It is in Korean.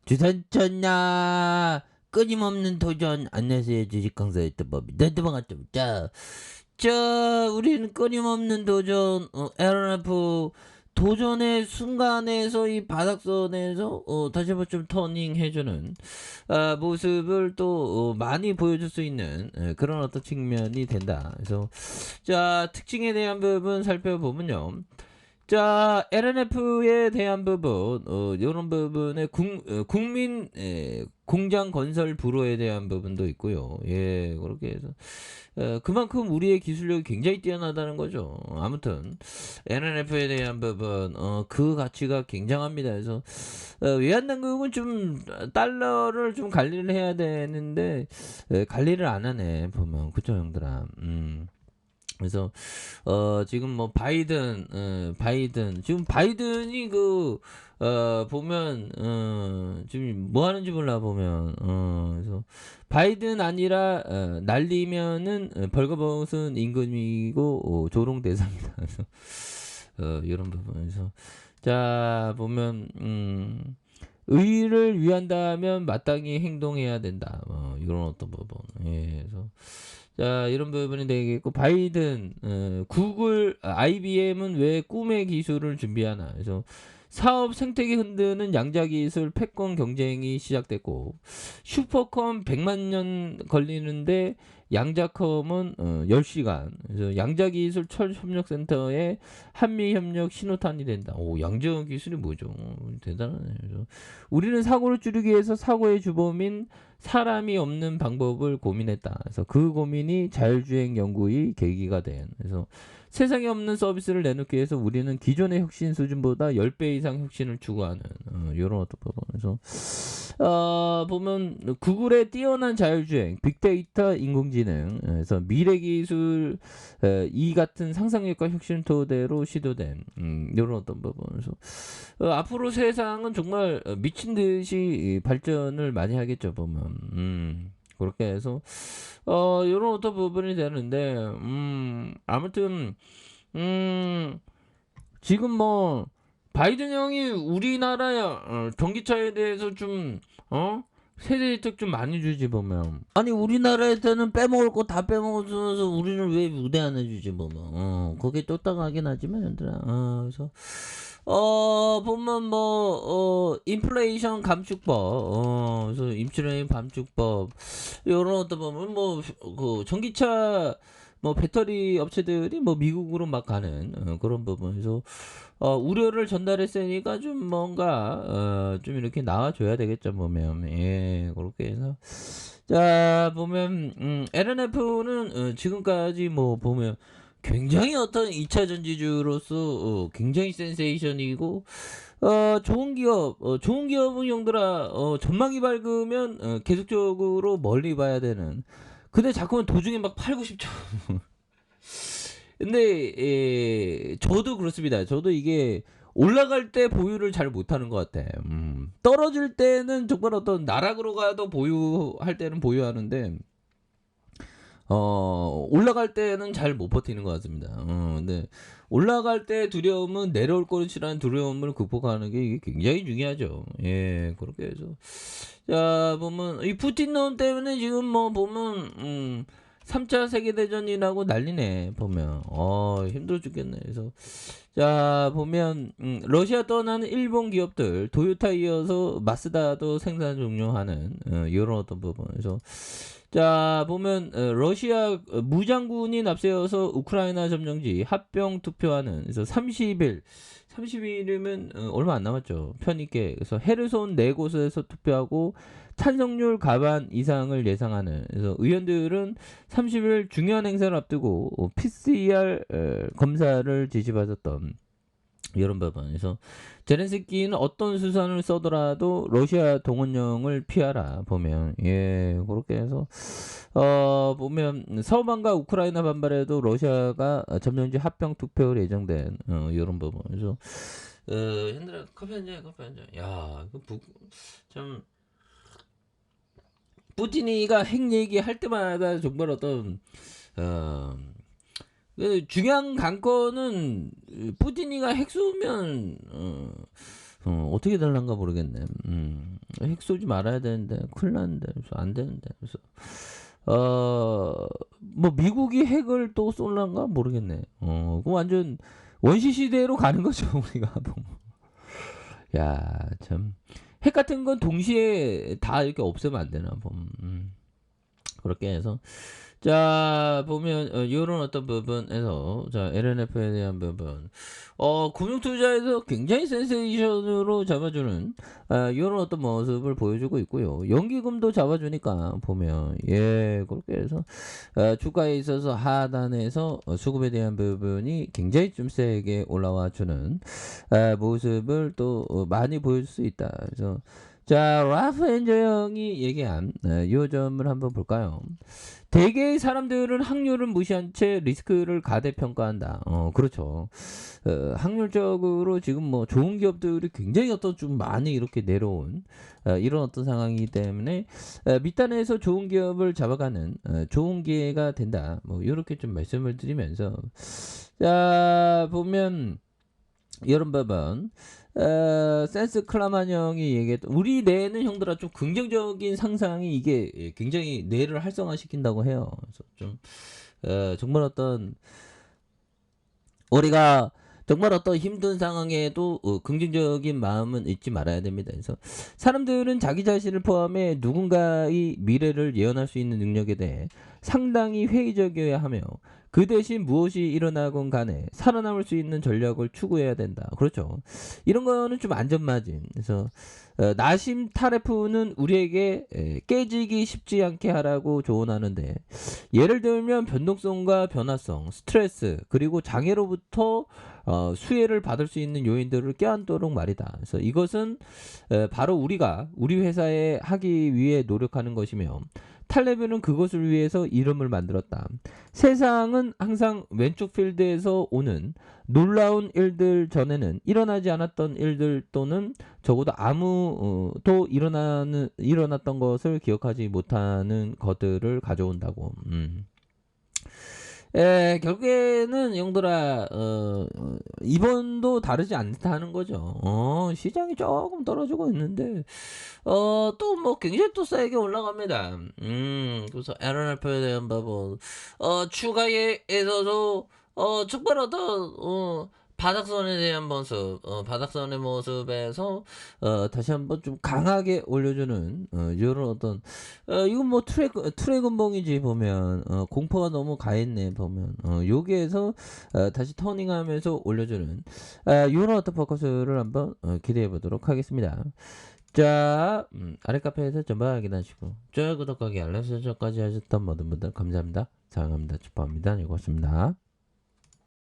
주산천나 끊임없는 도전. 안녕하세요, 주식강사의 뜨법이 반갑습니다. 자, 우리는 끊임없는 도전, LNF 도전의 순간에서 이 바닥선에서 다시 한번 좀 터닝 해주는 모습을 또 많이 보여줄 수 있는 그런 어떤 측면이 된다. 그래서 자, 특징에 대한 부분 살펴보면요. 자, LNF에 대한 부분, 요런 부분에 국민 공장 건설 불호에 대한 부분도 있고요. 예, 그렇게 해서 그만큼 우리의 기술력이 굉장히 뛰어나다는 거죠. 아무튼 LNF에 대한 부분, 그 가치가 굉장합니다. 그래서 외환당국은 좀 달러를 좀 관리를 해야 되는데 관리를 안 하네 보면. 그쵸, 형들아. 그래서 지금 뭐 바이든 지금 바이든이 보면 지금 뭐 하는지 몰라 보면 그래서 바이든 아니라 날리면은 벌거벗은 임금이고 조롱 대상이다. 그래서 이런 부분에서 자 보면 의를 위한다면 마땅히 행동해야 된다. 이런 어떤 부분. 예, 그래서 자, 이런 부분이 되겠고, 바이든, 구글, IBM은 왜 꿈의 기술을 준비하나. 그래서 사업 생태계 흔드는 양자 기술 패권 경쟁이 시작됐고, 슈퍼컴 100만 년 걸리는데 양자컴은 10시간. 그래서 양자 기술 철 협력 센터에 한미 협력 신호탄이 된다. 오, 양자 기술이 뭐죠? 대단하네. 그래서 우리는 사고를 줄이기 위해서 사고의 주범인 사람이 없는 방법을 고민했다. 그래서 그 고민이 자율주행 연구의 계기가 된. 그래서 세상에 없는 서비스를 내놓기 위해서 우리는 기존의 혁신 수준보다 10배 이상 혁신을 추구하는 이런 어떤 부분. 그래서 보면 구글의 뛰어난 자율주행, 빅데이터, 인공지능, 그래서 미래기술 이 같은 상상력과 혁신 토대로 시도된 이런 어떤 부분. 그래서 앞으로 세상은 정말 미친 듯이 발전을 많이 하겠죠 보면. 그렇게 해서 이런 어떤 부분이 되는데 아무튼 지금 뭐 바이든 형이 우리나라 전기차에 대해서 좀 세대 혜택 좀 많이 주지 보면. 아니 우리나라에서는 빼먹을 거 다 빼먹어서 우리는 왜 무대 안 해주지 보면. 거기에 쫓다가긴 하지만 얘들아. 그래서 보면 뭐 인플레이션 감축법, 그래서 인플레이션 감축법 요런 어떤 보면 뭐 그 전기차 뭐 배터리 업체들이 뭐 미국으로 막 가는 그런 부분에서 우려를 전달했으니까 좀 뭔가 좀 이렇게 나와줘야 되겠죠 보면. 예, 그렇게 해서 자 보면 LNF는 지금까지 뭐 보면 굉장히 어떤 2차 전지주로서 굉장히 센세이션이고 좋은 기업은 형들아 전망이 밝으면 계속적으로 멀리 봐야 되는. 근데 자꾸만 도중에 막 팔고 싶죠. 근데 저도 그렇습니다. 저도 이게 올라갈 때 보유를 잘 못하는 것 같아. 떨어질 때는 정말 어떤 나락으로 가도 보유할 때는 보유하는데 올라갈 때는 잘 못 버티는 것 같습니다. 근데 올라갈 때 두려움은 내려올 것이라는 두려움을 극복하는 게 이게 굉장히 중요하죠. 예, 그렇게 해서 자 보면 이 푸틴 놈 때문에 지금 뭐 보면 3차 세계대전이라고 난리네 보면. 힘들어 죽겠네. 그래서 자 보면 러시아 떠나는 일본 기업들 도요타 이어서 마스다도 생산 종료하는 이런 어떤 부분에서 자 보면 러시아 무장군이 앞세워서 우크라이나 점령지 합병 투표하는. 그래서 30일이면 얼마 안 남았죠. 편있게. 그래서 헤르손 4곳에서 투표하고 찬성률 과반 이상을 예상하는. 그래서 의원들은 30일 중요한 행사를 앞두고 PCR 검사를 지시받았던 이런 부분에서 제렌스키는 어떤 수단을 써더라도 러시아 동원령을 피하라 보면. 예, 그렇게 해서 보면 서방과 우크라이나 반발에도 러시아가 점령지 합병 투표를 예정된 이런 부분에서 현들아 커피 한잔 야 이거 참 푸틴이가 핵 얘기할 때마다 정말 어떤 중요한 관건은 푸틴이가 핵 쏘면 어떻게 될란가 모르겠네. 핵 쏘지 말아야 되는데 큰일 났는데 그래서 안 되는데 그래서 뭐 미국이 핵을 또 쏠란가 모르겠네. 그 완전 원시 시대로 가는 거죠 우리가 보면. 야, 참. 핵 같은 건 동시에 다 이렇게 없애면 안 되나 보면. 그렇게 해서 자 보면 요런 어떤 부분에서 자 LNF에 대한 부분 금융투자에서 굉장히 센세이션으로 잡아주는 요런 어떤 모습을 보여주고 있고요. 연기금도 잡아주니까 보면 예 그렇게 해서 주가에 있어서 하단에서 수급에 대한 부분이 굉장히 좀 세게 올라와 주는 모습을 또 많이 보여줄 수 있다. 그래서 자 라프 엔저 형이 얘기한 요 점을 한번 볼까요? 대개의 사람들은 확률을 무시한 채 리스크를 가대평가한다. 그렇죠. 확률적으로 지금 뭐 좋은 기업들이 굉장히 어떤 좀 많이 이렇게 내려온 이런 어떤 상황이기 때문에 밑단에서 좋은 기업을 잡아가는 좋은 기회가 된다. 뭐 이렇게 좀 말씀을 드리면서 자 보면 이런 부분 센스 클라만 형이 얘기했던 우리 뇌는 형들아 좀 긍정적인 상상이 이게 굉장히 뇌를 활성화시킨다고 해요. 그래서 좀 정말 어떤 우리가 정말 어떤 힘든 상황에도 긍정적인 마음은 잊지 말아야 됩니다. 그래서 사람들은 자기 자신을 포함해 누군가의 미래를 예언할 수 있는 능력에 대해 상당히 회의적이어야 하며 그 대신 무엇이 일어나건 간에 살아남을 수 있는 전략을 추구해야 된다. 그렇죠. 이런 거는 좀 안전마진. 그래서 나심 타레프는 우리에게 깨지기 쉽지 않게 하라고 조언하는데 예를 들면 변동성과 변화성, 스트레스 그리고 장애로부터 수혜를 받을 수 있는 요인들을 껴안도록 말이다. 그래서 이것은 바로 우리가 우리 회사에 하기 위해 노력하는 것이며 탈레브는 그것을 위해서 이름을 만들었다. 세상은 항상 왼쪽 필드에서 오는 놀라운 일들 전에는 일어나지 않았던 일들 또는 적어도 아무도 일어났던 것을 기억하지 못하는 것들을 가져온다고. 결국에는 형들아 이번도 다르지 않다는 거죠. 시장이 조금 떨어지고 있는데 또 뭐 굉장히 또 세게 올라갑니다. 그래서 LNF에 대한 부분 추가에서도 정말 어떤 바닥선에 대한 모습, 바닥선의 모습에서 다시 한번 좀 강하게 올려주는 이런 어떤 이건 뭐 트랙 운봉이지 보면 공포가 너무 가했네 보면 여기에서 다시 터닝하면서 올려주는 이런 어떤 포커스를 한번 기대해 보도록 하겠습니다. 자 아래 카페에서 전방 확인하시고 좋아요 구독하기 알람 설정까지 하셨던 모든 분들 감사합니다. 사랑합니다. 축복합니다. 고맙습니다.